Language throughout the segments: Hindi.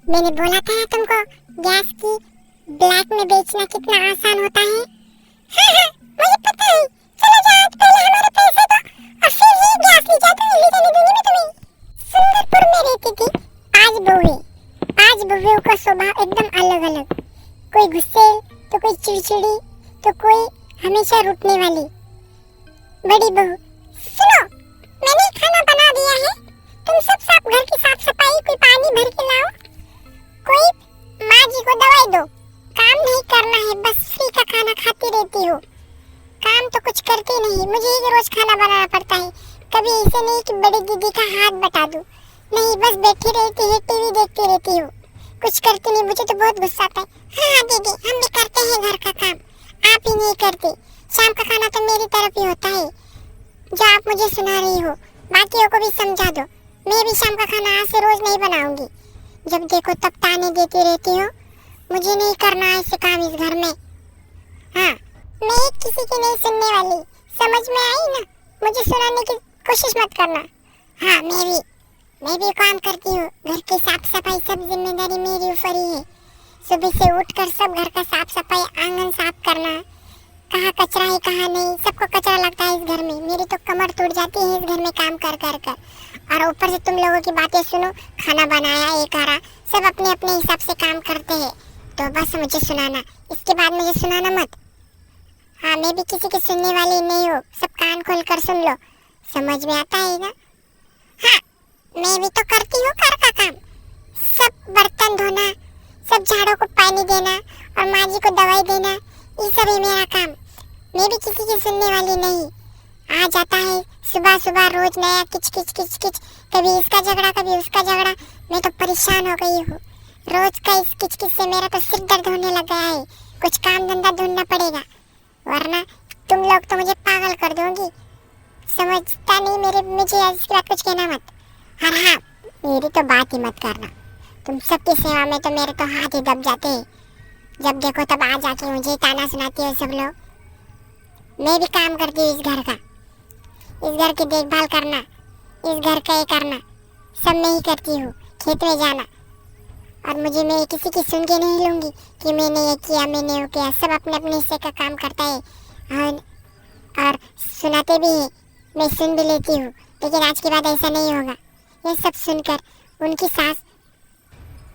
मैंने बोला था ना तुमको, गैस की ब्लैक में बेचना कितना आसान होता है। हाँ हाँ, मुझे पता है। चलो जाओ, आज पहले हमारे पैसे दो और फिर ही गैस ले जाओ, तो ले जाने दूंगी मैं तुम्हें। सुंदरपुर में रहती थी 5 बहुएं। 5 बहुओं का स्वभाव एकदम अलग अलग। कोई गुस्सेल, तो कोई चिड़चिड़ी, तो कोई हमेशा रूठने वाली। बड़ी बहू, सुनो, मैंने खाना बना दिया है, तुम सब घर की साफ सफाई, कोई पानी भर के लाओ, कोई माँ जी को दवाई दो। काम नहीं करना है, बस फ्री का खाना खाती रहती हो। काम तो कुछ करती नहीं, मुझे ही रोज खाना बनाना पड़ता है। कभी ऐसे नहीं कि बड़ी दीदी का हाथ बटा दूं, नहीं, बस बैठी रहती है, टीवी देखती रहती हो, कुछ करती नहीं। मुझे तो बहुत गुस्सा आता है। हाँ हाँ दीदी, हम भी करते हैं घर का काम, आप ही नहीं करते। शाम का खाना तो मेरी तरफ ही होता है, जो आप मुझे सुना रही हो। बाकियों को भी समझा दो, मैं भी शाम का खाना आज से रोज नहीं बनाऊंगी। जब देखो तब ताने देती रहती हो, मुझे नहीं करना ऐसे काम इस घर में। हाँ, मैं किसी की नहीं सुनने वाली, समझ में आई ना? मुझे सुनाने की कोशिश मत करना। हाँ, मैं भी काम करती हूँ, घर की साफ सफाई सब जिम्मेदारी मेरी ऊपर ही है। सुबह से उठकर सब घर का साफ सफाई, आंगन साफ करना, कहाँ कचरा है कहाँ नहीं, सबको कचरा लगता है इस घर में। मेरी तो कमर टूट जाती है इस घर में काम कर कर कर। और ऊपर से तुम लोगों की बातें सुनो, खाना बनाया, ये करा, सब अपने अपने हिसाब से काम करते हैं। तो बस मुझे सुनाना, इसके बाद मुझे सुनाना मत। हाँ, मैं भी किसी की सुनने वाली नहीं हूँ, सब कान खोल कर सुन लो, समझ में आता है ना? हाँ, मैं भी तो करती हूँ घर का काम, सब बर्तन धोना, सब झाड़ों को पानी देना और माँ जी को दवाई देना, ये सब है मेरा काम। मैं भी किसी की सुनने वाली नहीं। आ जाता है सुबह सुबह रोज नया किच किच किच किच, कभी इसका झगड़ा कभी उसका झगड़ा। मैं तो परेशान हो गई हूँ, रोज का इस किच किच से मेरा तो सिर दर्द होने लग गया है। कुछ काम धंधा ढूंढना पड़ेगा, वरना तुम लोग तो मुझे पागल कर दोगी। समझता नहीं मुझे इसके बाद कुछ कहना मत। हाँ हाँ, मेरी तो बात ही मत करना, तुम सबकी सेवा में तो मेरे तो हाथ ही दब जाते हैं। जब देखो तब आ जाके मुझे ताना सुनाती हो सब लोग। मैं भी काम करती हूँ इस घर का, इस घर की देखभाल करना, इस घर का ये करना, सब मैं ही करती हूँ। खेत में जाना, और मैं किसी की सुन के नहीं लूँगी कि मैंने ये किया मैंने वो किया। सब अपने अपने हिस्से का काम करता है और सुनाते भी हैं, मैं सुन भी लेती हूँ। लेकिन आज के बाद ऐसा नहीं होगा। ये सब सुनकर उनकी सास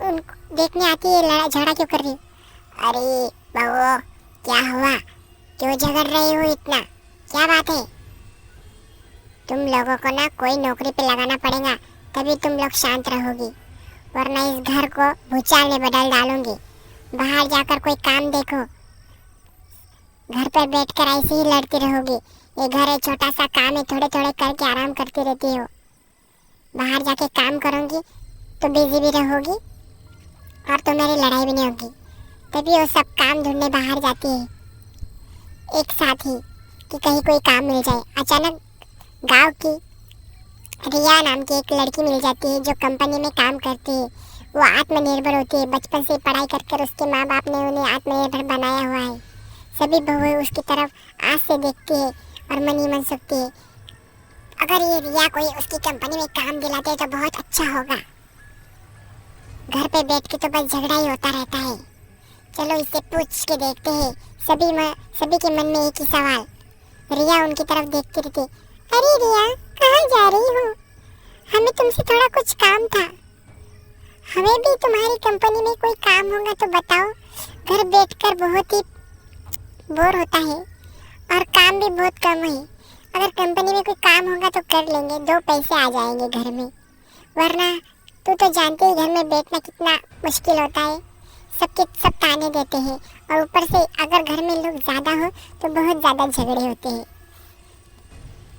उनको देखने आती है, झगड़ा क्यों कर रही? अरे बहू, क्या हुआ, क्यों झगड़ रही हो इतना, क्या बात है? तुम लोगों को ना कोई नौकरी पे लगाना पड़ेगा, तभी तुम लोग शांत रहोगी, वरना इस घर को भूचाल में बदल डालूंगी। बाहर जाकर कोई काम देखो, घर पर बैठकर ऐसे ही लड़ती रहोगी। ये घर है, छोटा सा काम है, थोड़े थोड़े करके आराम करती रहती हो। बाहर जाके काम करूंगी तो बिजी भी रहोगी और तुम्हारी लड़ाई भी नहीं होगी। तभी वो सब काम ढूंढने बाहर जाती है एक साथ ही, कि कहीं कोई काम मिल जाए। अचानक गांव की रिया नाम की एक लड़की मिल जाती है, जो कंपनी में काम करती है। वो आत्मनिर्भर होती है, बचपन से पढ़ाई कर उसके माँ बाप ने उन्हें आत्मनिर्भर बनाया हुआ है। सभी बहुएं उसकी तरफ आस से देखती है और मन ही मन सोचती है, अगर ये रिया कोई उसकी कंपनी में काम दिलाते तो बहुत अच्छा होगा। घर पे बैठ के तो बस झगड़ा ही होता रहता है। चलो इससे पूछ के देखते हैं। सभी के मन में एक ही सवाल। रिया उनकी तरफ देखती रहती, अरे रिया, कहाँ जा रही हो? हमें तुमसे थोड़ा कुछ काम था। हमें भी तुम्हारी कंपनी में कोई काम होगा तो बताओ। घर बैठकर बहुत ही बोर होता है और काम भी बहुत कम है। अगर कंपनी में कोई काम होगा तो कर लेंगे, 2 पैसे आ जाएंगे घर में, वरना तू तो जानती है घर में बैठना कितना मुश्किल होता है। सब ताने देते हैं और ऊपर से अगर घर में लोग ज़्यादा हो तो बहुत ज़्यादा झगड़े होते हैं।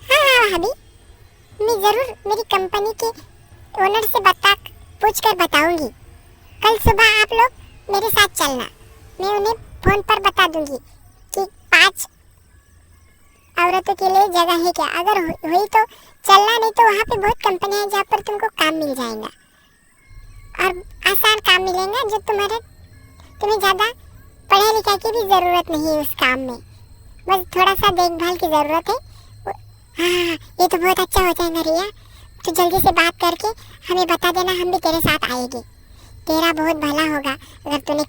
हाँ भाभी, मैं ज़रूर मेरी कंपनी के ओनर से पूछ कर बताऊंगी। कल सुबह आप लोग मेरे साथ चलना, मैं उन्हें फ़ोन पर बता दूंगी कि 5 औरतों के लिए जगह है क्या। अगर हुई तो चलना, नहीं तो वहाँ पे बहुत कंपनियाँ हैं जहाँ पर तुमको काम मिल जाएगा और आसान काम मिलेगा, जो तुम्हें ज़्यादा पढ़ाई लिखाई की भी ज़रूरत नहीं है उस काम में, बस थोड़ा सा देखभाल की ज़रूरत है। हाँ, ये तो बहुत अच्छा हो जाएगा रिया, तो जल्दी से बात करके हमें बता देना, हम भी तेरे साथ आएंगे। तेरा बहुत भला होगा अगर तूने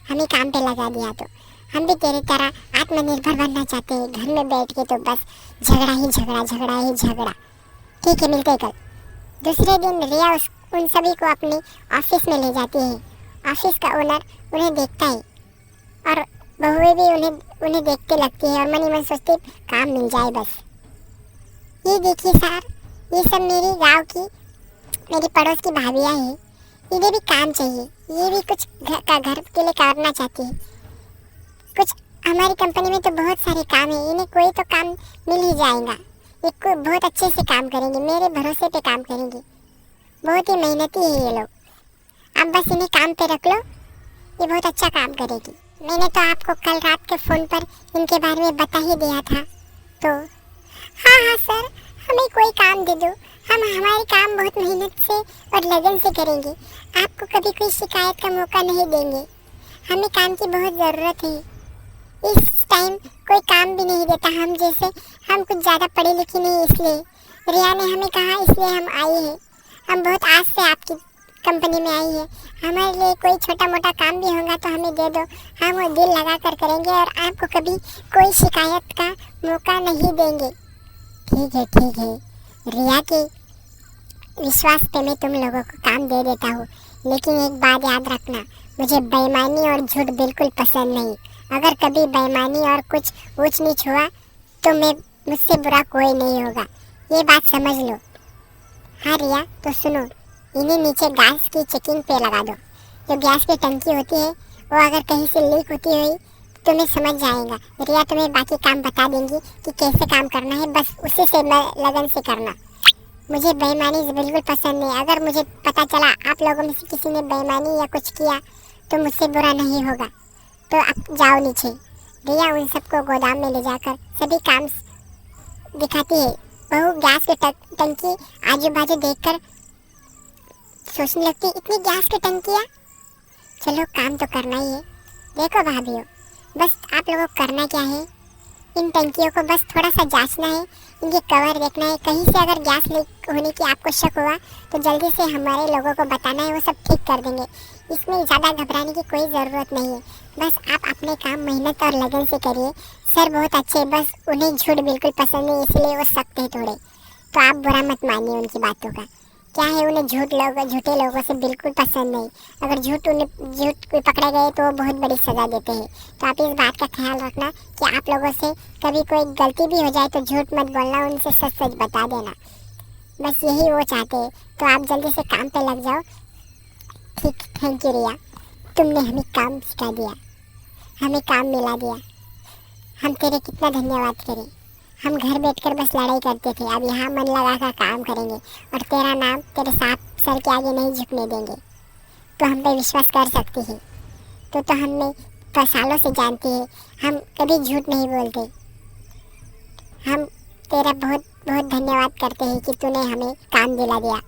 हमें काम पे लगा दिया तो। हम भी तेरी तरह आत्मनिर्भर बनना चाहते हैं, घर में बैठ के तो बस झगड़ा ही झगड़ा, झगड़ा ही झगड़ा। ठीक है, मिलते कल। दूसरे दिन रिया उन सभी को अपने ऑफिस में ले जाती है। ऑफिस का ओनर उन्हें देखता है और बहुएं भी उन्हें देखते लगती है और मनी मन सोचती काम मिल जाए बस। ये देखिए सर, ये सब मेरी गांव की, मेरी पड़ोस की भाभियाँ हैं। इन्हें भी काम चाहिए, ये भी कुछ घर के लिए करना चाहती है कुछ। हमारी कंपनी में तो बहुत सारे काम है, इन्हें कोई तो काम मिल ही जाएगा। ये बहुत अच्छे से काम करेंगे, मेरे भरोसे पे काम करेंगे। बहुत ही मेहनती है ये लोग, आप बस इन्हें काम पे रख लो, ये बहुत अच्छा काम करेगी। मैंने तो आपको कल रात के फ़ोन पर इनके बारे में बता ही दिया था। तो हाँ हाँ सर, हमें कोई काम दे दो, हम हमारे काम बहुत मेहनत से और लगन से करेंगे। आपको कभी कोई शिकायत का मौका नहीं देंगे। हमें काम की बहुत ज़रूरत है। इस टाइम कोई काम भी नहीं देता हम जैसे, हम कुछ ज़्यादा पढ़े लिखे नहीं, इसलिए रिया ने हमें कहा, इसलिए हम आए हैं। हम बहुत आस से आपकी कंपनी में आई है। हमारे लिए कोई छोटा मोटा काम भी होगा तो हमें दे दो, हम वो दिल लगा कर करेंगे और आपको कभी कोई शिकायत का मौका नहीं देंगे। ठीक है, रिया के विश्वास पे मैं तुम लोगों को काम दे देता हूँ, लेकिन एक बात याद रखना, मुझे बेईमानी और झूठ बिल्कुल पसंद नहीं। अगर कभी बेईमानी और कुछ ऊंच नीच हुआ तो मुझसे बुरा कोई नहीं होगा, ये बात समझ लो। हाँ रिया, तो सुनो, इन्हें नीचे गैस की चेकिंग पे लगा दो। जो गैस की टंकी होती है वो अगर कहीं से लीक होती हुई तो मैं समझ जाएगा। रिया तुम्हें बाकी काम बता देंगी कि कैसे काम करना है, बस उसी से लगन से करना। मुझे बेईमानी बिल्कुल पसंद नहीं। अगर मुझे पता चला आप लोगों में से किसी ने बेईमानी या कुछ किया तो मुझसे बुरा नहीं होगा। तो अब जाओ नीचे। रिया उन सबको गोदाम में ले जाकर सभी काम दिखाती है। बहू गैस की टंकी आजू बाजू देखकर सोचने लगती, इतनी गैस की टंकियाँ, चलो काम तो करना ही है। देखो भाभीओ, बस आप लोगों को करना क्या है, इन टंकियों को बस थोड़ा सा जांचना है, इनके कवर देखना है। कहीं से अगर गैस लीक होने की आपको शक हुआ तो जल्दी से हमारे लोगों को बताना है, वो सब ठीक कर देंगे। इसमें ज़्यादा घबराने की कोई ज़रूरत नहीं है। बस आप अपने काम मेहनत और लगन से करिए। सर बहुत अच्छे, बस उन्हें झूठ बिल्कुल पसंद नहीं, इसलिए वो सख्त है थोड़े। तो आप बुरा मत मानिए उनकी बातों का। क्या है, उन्हें झूठे लोगों से बिल्कुल पसंद नहीं। अगर झूठ कोई पकड़े गए तो वो बहुत बड़ी सज़ा देते हैं। तो आप इस बात का ख्याल रखना कि आप लोगों से कभी कोई गलती भी हो जाए तो झूठ मत बोलना, उनसे सच सच बता देना। बस यही वो चाहते हैं। तो आप जल्दी से काम पे लग जाओ। ठीक, थैंक यू रिया, तुमने हमें काम सिखा दिया, हमें काम मिला दिया। हम तेरे कितना धन्यवाद करें। हम घर बैठकर बस लड़ाई करते थे, अब यहाँ मन लगा कर काम करेंगे और तेरा नाम तेरे साथ सर के आगे नहीं झुकने देंगे। तो हम पे विश्वास कर सकती है। तो हमें तो सालों से जानती है, हम कभी झूठ नहीं बोलते। हम तेरा बहुत बहुत धन्यवाद करते हैं कि तूने हमें काम दिला दिया।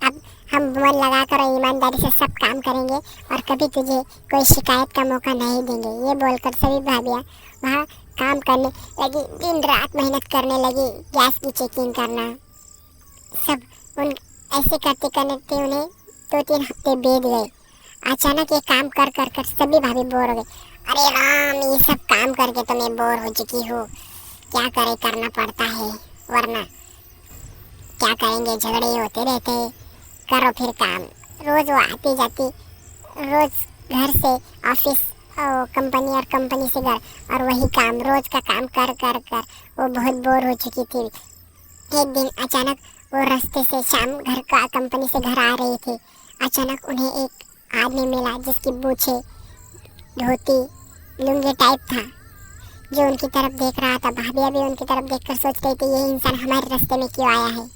अब हम मन लगाकर और ईमानदारी से सब काम करेंगे और कभी तुझे कोई शिकायत का मौका नहीं देंगे। ये बोलकर सभी भाभियाँ वहाँ काम करने लगी, दिन रात मेहनत करने लगी, गैस की चेकिंग करना सब। उन ऐसे करते करते उन्हें 2-3 हफ्ते बीत गए। अचानक ये काम कर कर कर सभी भाभी बोर हो गए। अरे राम, ये सब काम करके तो मैं बोर हो चुकी हूँ, क्या करे, करना पड़ता है, वरना क्या करेंगे, झगड़े होते रहते हैं। करो फिर काम। रोज़ वो आती जाती, रोज़ घर से ऑफिस, कंपनी और कंपनी से घर, और वही काम, रोज़ का काम कर कर कर वो बहुत बोर हो चुकी थी। एक दिन अचानक वो रास्ते से शाम घर का कंपनी से घर आ रही थी। अचानक उन्हें एक आदमी मिला जिसकी मूछें, धोती, लुंगी टाइप था, जो उनकी तरफ देख रहा था। भाभियाँ भी उनकी तरफ देखकर सोच रही थी, ये इंसान हमारे रास्ते में क्यों आया है।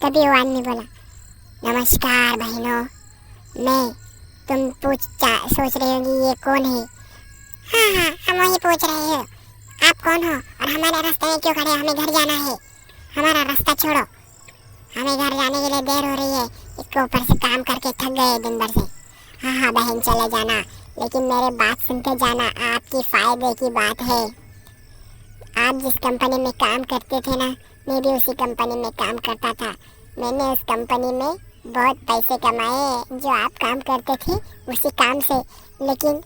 तभी वो आदमी बोला, नमस्कार बहनों, तुम सोच रही होंगी ये कौन है। हाँ, हम वही पूछ रहे हैं, आप कौन हो और हमारे रास्ते में क्यों खड़े, हमें घर जाना है, हमारा रास्ता छोड़ो, हमें घर जाने के लिए देर हो रही है। इसके ऊपर से काम करके थक गए दिन भर से। हाँ बहन, चले जाना, लेकिन मेरे बात सुनते जाना, आपकी फ़ायदे की बात है। आप जिस कंपनी में काम करते थे ना, मैं भी उसी कंपनी में काम करता था। मैंने उस कंपनी में बहुत पैसे कमाए जो आप काम करते थे उसी काम से, लेकिन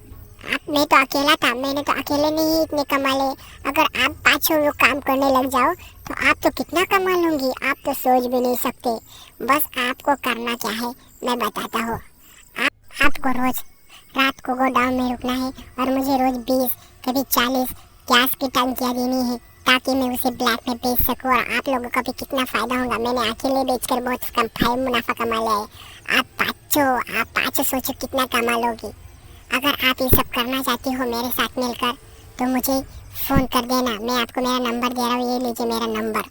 आप, मैं तो अकेला था, मैंने तो अकेले नहीं इतने कमा ले। अगर आप 5-6 लोग काम करने लग जाओ तो आप तो कितना कमा लूँगी, आप तो सोच भी नहीं सकते। बस आपको करना क्या है मैं बताता हूँ। आपको रोज रात को गोडाउन में रुकना है और मुझे रोज 20 कभी 40 गैस की टंकियाँ देनी है, ताकि मैं उसे ब्लैक में बेच सकूँ। और आप लोगों का भी कितना फ़ायदा होगा, मैंने अकेले बेचकर बहुत कम मुनाफा कमा लिया है। आप पाँचों सोचो कितना कमा लोगी। अगर आप ये सब करना चाहती हो मेरे साथ मिलकर तो मुझे फ़ोन कर देना। मैं आपको मेरा नंबर दे रहा हूँ, ये लीजिए मेरा नंबर।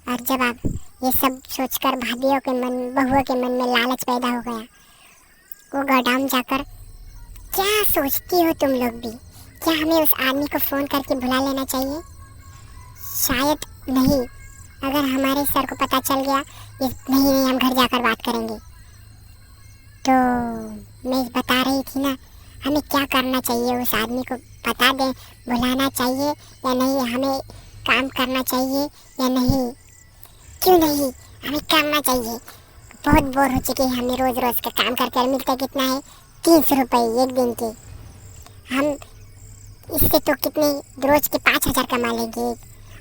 और जब आप ये सब सोचकर भाभियों के मन, बहुओं के मन में लालच पैदा हो गया, वो गोडाउन जाकर क्या सोचती हो तुम लोग भी? क्या हमें उस आदमी को फ़ोन करके बुला लेना चाहिए? शायद नहीं। अगर हमारे सर को पता चल गया, ये नहीं नहीं, हम घर जाकर बात करेंगे। तो मैं बता रही थी ना, हमें क्या करना चाहिए, उस आदमी को बता दें, बुलाना चाहिए या नहीं, हमें काम करना चाहिए या नहीं? क्यों नहीं, हमें करना चाहिए। बहुत बोर हो चुके हैं हमें रोज़ रोज़ का काम करके। मिलता कितना है, 300 रुपये एक दिन के। हम इससे तो कितने रोज़ के 5,000 कमा लेंगे।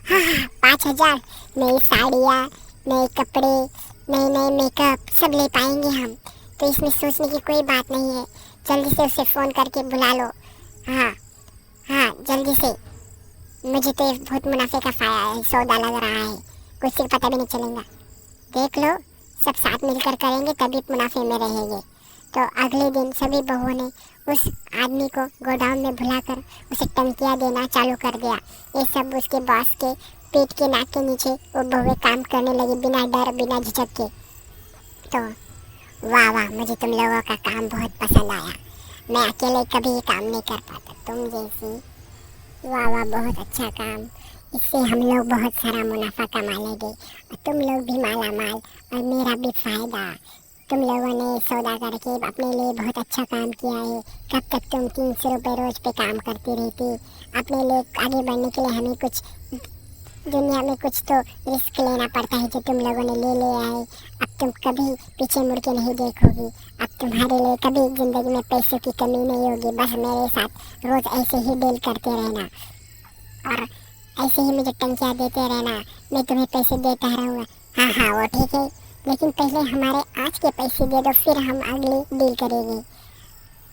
हाँ हाँ, 5,000, नई साड़ियाँ, नए कपड़े, नए नए मेकअप सब ले पाएंगे हम। तो इसमें सोचने की कोई बात नहीं है। जल्दी से उसे फ़ोन करके बुला लो। हाँ हाँ, जल्दी से। मुझे तो बहुत मुनाफे का सौदा लग रहा है, कुछ से पता भी नहीं चलेगा। देख लो, सब साथ मिलकर करेंगे तभी मुनाफे में रहेंगे। तो अगले दिन सभी बहुओं ने उस आदमी को गोडाउन में बुलाकर उसे टंकियाँ देना चालू कर दिया। ये सब उसके बॉस के पीठ के नाक के नीचे वो बहुएं काम करने लगी, बिना डर बिना झिझक के। तो वाह वाह, मुझे तुम लोगों का काम बहुत पसंद आया। मैं अकेले कभी ये काम नहीं कर पाता तुम जैसी। वाह वाह, बहुत अच्छा काम। इससे हम लोग बहुत सारा मुनाफा कमा लेंगे और तुम लोग भी माला माल और मेरा भी फ़ायदा। तुम लोगों ने सौदा करके अपने लिए बहुत अच्छा काम किया है। कब तक तुम 300 रुपये रोज़ पे काम करती रहती? अपने लिए आगे बढ़ने के लिए हमें कुछ दुनिया में कुछ तो रिस्क लेना पड़ता है, जो तुम लोगों ने ले लिया है। अब तुम कभी पीछे मुड़ के नहीं देखोगी। अब तुम्हारे लिए कभी ज़िंदगी में पैसों की कमी नहीं होगी। बस मेरे साथ रोज़ ऐसे ही डील करते रहना और ऐसे ही मुझे टंकियाँ देते रहना। मैं तुम्हें पैसे देता रहूँगा। हाँ हाँ, वो ठीक है, लेकिन पहले हमारे आज के पैसे दे दो, फिर हम अगली डील करेंगे।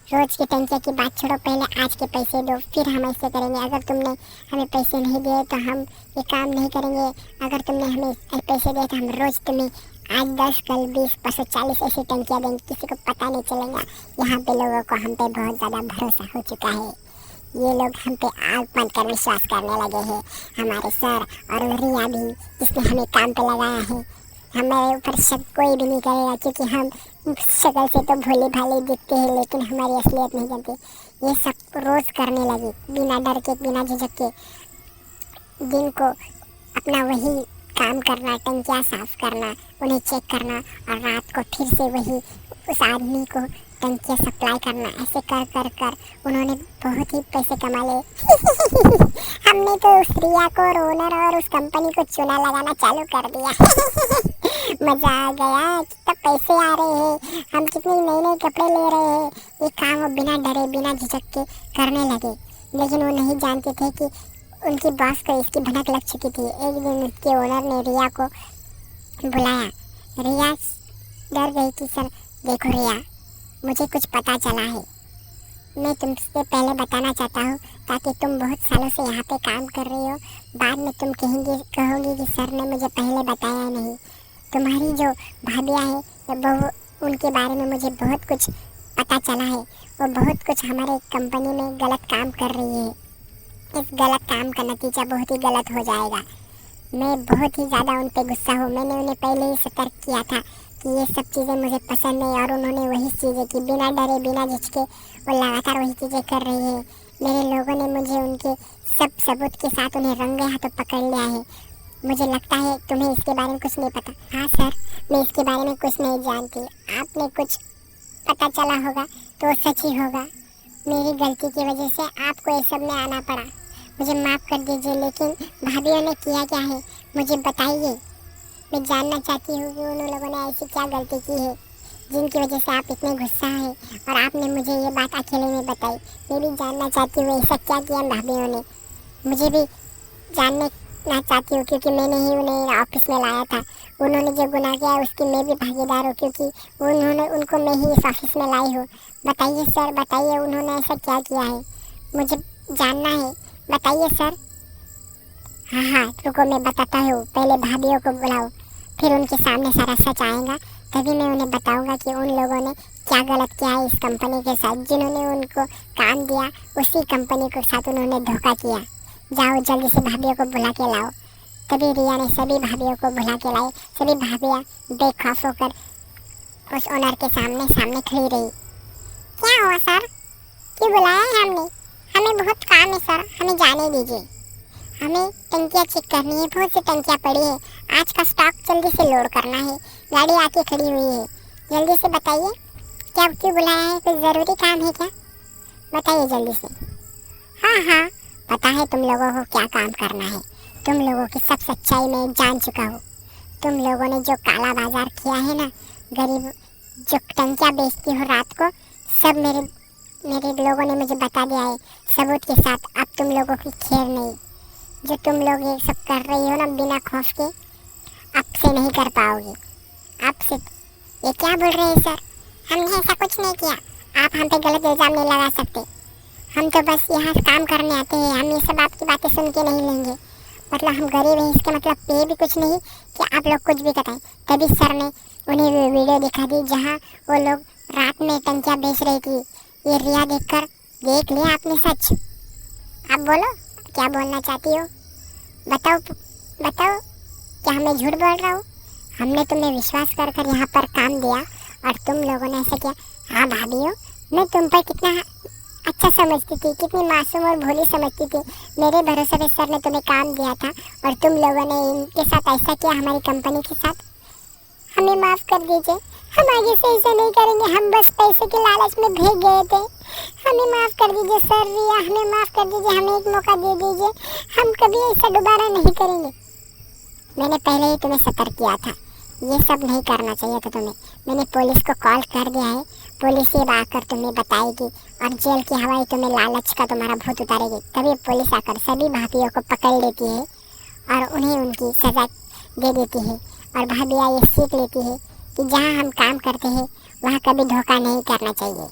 रोज़ की टंकिया की बात छोड़ो, पहले आज के पैसे दो, फिर हम ऐसे करेंगे। अगर तुमने हमें पैसे नहीं दिए तो हम ये काम नहीं करेंगे। अगर तुमने हमें पैसे दिए तो हम रोज़ तुम्हें आज 10, कल 20, परसों 40 ऐसी टंकियाँ देंगे। किसी को पता नहीं चलेगा। यहाँ पे लोगों को हम पे बहुत ज़्यादा भरोसा हो चुका है। ये लोग हम पे आग बंद कर विश्वास करने लगे हैं। हमारे सर और रिया भी, जिसने हमें काम पे लगाया है, हमारे ऊपर शक कोई भी नहीं करेगा, क्योंकि हम शक्ल से तो भोले भाले दिखते हैं, लेकिन हमारी असलियत नहीं जानते। ये सब रोज़ करने लगी, बिना डर के बिना झिझक के। दिन को अपना वही काम करना, टंकियाँ साफ करना, उन्हें चेक करना, और रात को फिर से वही उस आदमी को टंकियाँ सप्लाई करना। ऐसे कर कर कर उन्होंने बहुत ही पैसे कमा लिए। हमने तो उस रिया को और ओनर और उस कंपनी को चूना लगाना चालू कर दिया। मज़ा आ गया, कितना पैसे आ रहे हैं, हम कितने नए नए कपड़े ले रहे हैं। ये काम वो बिना डरे बिना झिझक के करने लगे। लेकिन वो नहीं जानते थे कि उनकी बॉस को इसकी भनक लग चुकी थी। एक दिन उसके ओनर ने रिया को बुलाया। रिया डर गई कि सर देखो रिया, मुझे कुछ पता चला है। मैं तुमसे पहले बताना चाहता हूँ, ताकि तुम बहुत सालों से यहाँ पे काम कर रही हो, बाद में तुम कहोगी कि सर ने मुझे पहले बताया नहीं। तुम्हारी जो भाभियाँ हैं या बहू, उनके बारे में मुझे बहुत कुछ पता चला है। वो बहुत कुछ हमारे कंपनी में गलत काम कर रही है। इस गलत काम का नतीजा बहुत ही गलत हो जाएगा। मैं बहुत ही ज़्यादा उन पर गुस्सा हूँ। मैंने उन्हें पहले ही सतर्क किया था कि ये सब चीज़ें मुझे पसंद नहीं, और उन्होंने वही चीज़ें की, बिना डरे बिना झिझके वो लगातार वही चीज़ें कर रही है। मेरे लोगों ने मुझे उनके सब सबूत के साथ उन्हें रंगे हाथों पकड़ लिया है। मुझे लगता है तुम्हें इसके बारे में कुछ नहीं पता। हाँ सर, मैं इसके बारे में कुछ नहीं जानती। आपने कुछ पता चला होगा तो सच ही होगा। मेरी गलती की वजह से आपको ये सब में आना पड़ा, मुझे माफ़ कर दीजिए। लेकिन भाभियों ने किया क्या है, मुझे बताइए। मैं जानना चाहती हूँ कि उन लोगों ने ऐसी क्या गलती की है जिनकी वजह से आप इतने गुस्सा है और आपने मुझे ये बात अकेले में बताई। मैं भी जानना चाहती हूँ ऐसा क्या किया भाभीियों ने, मुझे भी जानना चाहती हूँ क्योंकि मैंने ही उन्हें ऑफिस में लाया था। उन्होंने जो गुनाह किया उसकी मैं भी भागीदार हूँ क्योंकि उनको मैं ही इस ऑफिस में लाई हूँ। बताइए सर, बताइए उन्होंने ऐसा क्या किया है, मुझे जानना है, बताइए सर। हाँ हाँ रुको, मैं बताता हूँ, पहले भाभीियों को बुलाओ, फिर उनके सामने सारा सच आएगा, तभी मैं उन्हें बताऊंगा कि उन लोगों ने क्या गलत किया है इस कंपनी के साथ। जिन्होंने उनको काम दिया उसी कंपनी के साथ उन्होंने धोखा किया। जाओ जल्दी से भाभीियों को बुला के लाओ। तभी रिया ने सभी भाभीियों को बुला के लाई। सभी भाभीियाँ बेखौफ होकर उस ओनर के सामने सामने खड़ी रही। क्या हुआ सर, क्यों बुलाया है हमने? हमें बहुत काम है सर, हमें जाने दीजिए। हमें टंकियाँ चेक करनी है, बहुत सी टंकियाँ पड़ी है, आज का स्टॉक जल्दी से लोड करना है। गाड़ी आके खड़ी हुई है, जल्दी से बताइए क्या, क्यों बुलाया है? कोई ज़रूरी काम है क्या? बताइए जल्दी से। हाँ हाँ पता है तुम लोगों को क्या काम करना है, तुम लोगों की सब सच्चाई मैं जान चुका हूँ। तुम लोगों ने जो काला बाजार किया है ना, गरीब जो टंकियाँ बेचती हो रात को, सब मेरे लोगों ने मुझे बता दिया है सबूत के साथ। अब तुम लोगों की खैर नहीं, जो तुम लोग ये सब कर रही हो ना बिना खौफ के, अब से नहीं कर पाओगे। आपसे ये क्या बोल रहे हैं सर? हमने ऐसा कुछ नहीं किया, आप हम पे गलत इल्ज़ाम नहीं लगा सकते। हम तो बस यहाँ काम करने आते हैं, हम ये सब आपकी बातें सुन के नहीं लेंगे। मतलब हम गरीब हैं इसका मतलब ये भी कुछ नहीं कि आप लोग कुछ भी बताएं। तभी सर ने उन्हें वीडियो दिखा दी जहाँ वो लोग रात में टंकियाँ बेच रही थी। ये रिया देख लिया आपने सच। आप बोलो क्या बोलना चाहती हो, बताओ बताओ, क्या मैं झूठ बोल रहा हूँ? हमने तुम्हें विश्वास कर कर यहाँ पर काम दिया और तुम लोगों ने ऐसा किया। हाँ भाभीओ, मैं तुम पर कितना अच्छा समझती थी, कितनी मासूम और भोली समझती थी। मेरे भरोसे पे सर ने तुम्हें काम दिया था और तुम लोगों ने इनके साथ ऐसा किया, हमारी कंपनी के साथ। हमें माफ़ कर दीजिए, हम आगे से ऐसा नहीं करेंगे, हम बस पैसे के लालच में भीग गए थे। हमें माफ़ कर दीजिए सर, रिया हमें माफ़ कर दीजिए, हमें एक मौका दे दीजिए, हम कभी ऐसा दोबारा नहीं करेंगे। मैंने पहले ही तुम्हें सतर्क किया था, ये सब नहीं करना चाहिए था तुम्हें। मैंने पुलिस को कॉल कर दिया है, पुलिस ये आकर तुम्हें बताएगी और जेल की हवाई तुम्हें लालच का तुम्हारा भूत उतारेगी। तभी पुलिस आकर सभी भाभीियों को पकड़ लेती है और उन्हें उनकी सज़ा दे देती है। और भाभीियाँ ये सीख लेती है कि जहाँ हम काम करते हैं वहाँ कभी धोखा नहीं करना चाहिए।